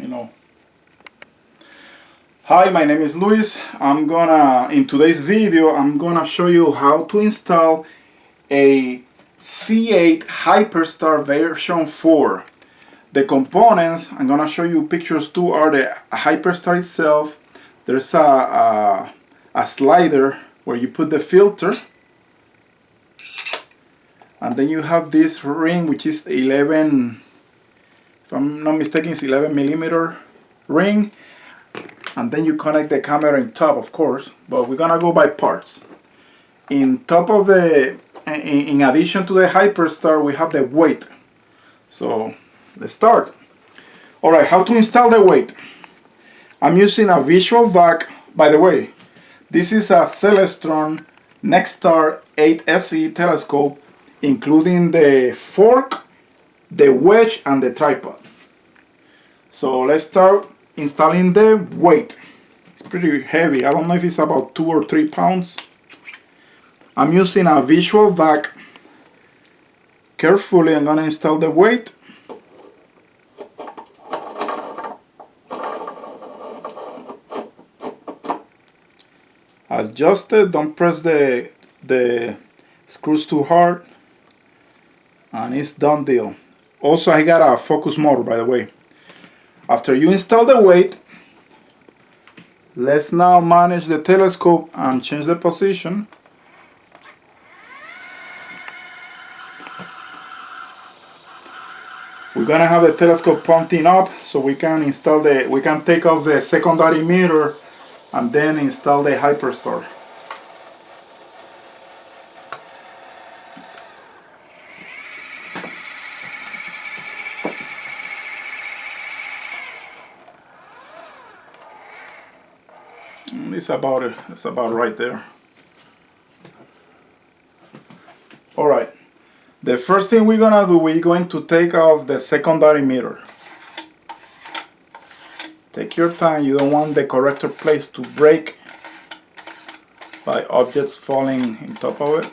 know. Hi, my name is Luis. In today's video, I'm gonna show you how to install a C8 HyperStar version 4. The components, I'm gonna show you pictures too, are the HyperStar itself. There's a slider where you put the filter. And then you have this ring, which is 11, if I'm not mistaken, it's 11 millimeter ring. And then you connect the camera in top, of course, but we're gonna go by parts. In top of in addition to the HyperStar, we have the weight. So let's start. All right, how to install the weight? I'm using a visual vac. By the way, this is a Celestron NexStar8SE telescope, including the fork, the wedge, and the tripod. So let's start installing the weight. It's pretty heavy. I don't know if it's about 2 or 3 pounds. I'm using a visual vac. Carefully, I'm gonna install the weight. Adjust it, don't press the screws too hard, and it's done deal. Also, I got a focus motor, by the way. After you install the weight, let's now manage the telescope and change the position. We're gonna have the telescope pointing up so we can take off the secondary mirror and then install the HyperStar. It's about it. It's about right there. All right. The first thing we're gonna do, we're going to take off the secondary mirror. Take your time. You don't want the corrector plates to break by objects falling on top of it.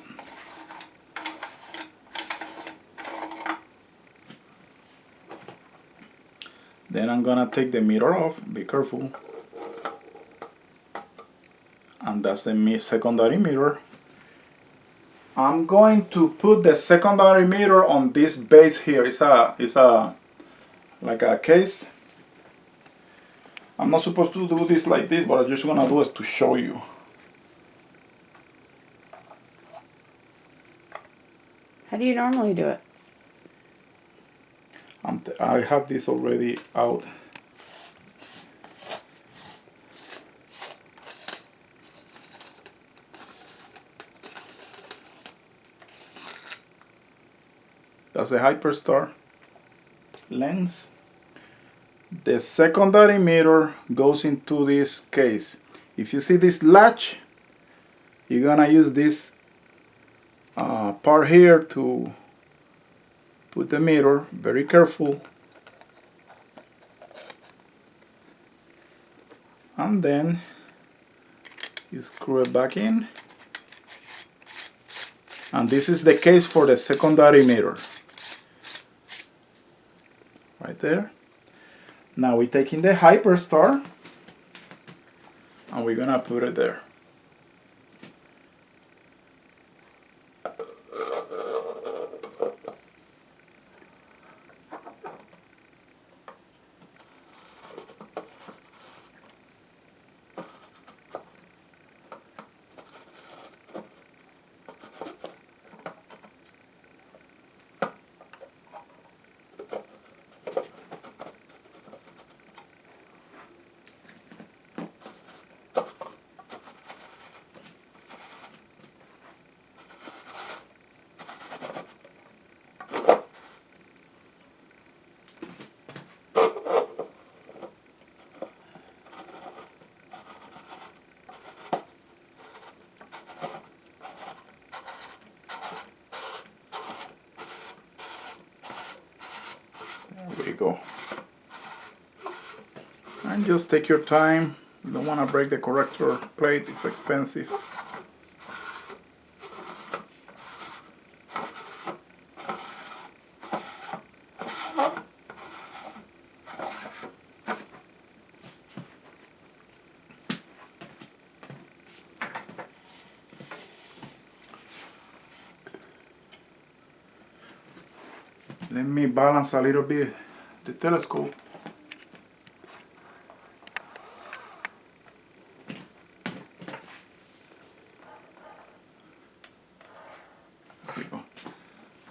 Then I'm gonna take the mirror off. Be careful. And that's the secondary mirror. I'm going to put the secondary mirror on this base here. It's like a case. I'm not supposed to do this like this, but I'm just gonna do it to show you. How do you normally do it? I have this already out. That's the HyperStar lens. The secondary mirror goes into this case. If you see this latch, you're gonna use this part here to put the mirror. Very careful. And then you screw it back in. And this is the case for the secondary mirror. Right there. Now we're taking the HyperStar and we're gonna put it there. There you go. And just take your time. You don't want to break the corrector plate, it's expensive. Let me balance a little bit the telescope. There we go.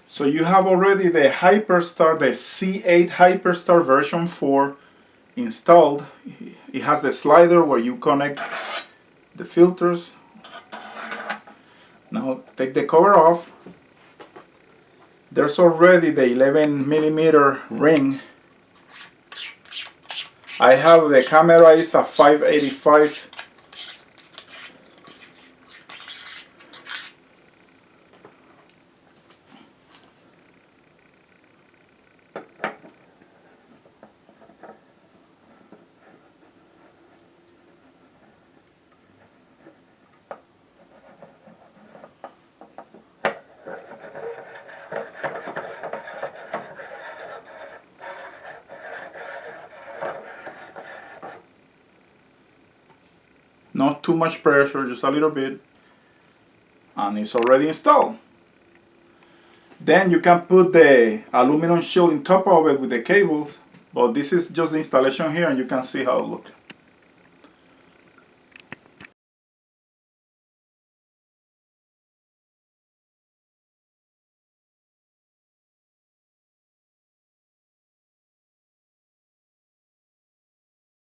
So you have already the HyperStar, the C8 HyperStar version 4 installed. It has the slider where you connect the filters. Now take the cover off. There's already the 11 millimeter ring. I have the camera is a 585. Not too much pressure, just a little bit. And it's already installed. Then you can put the aluminum shield on top of it with the cables. But this is just the installation here and you can see how it looks.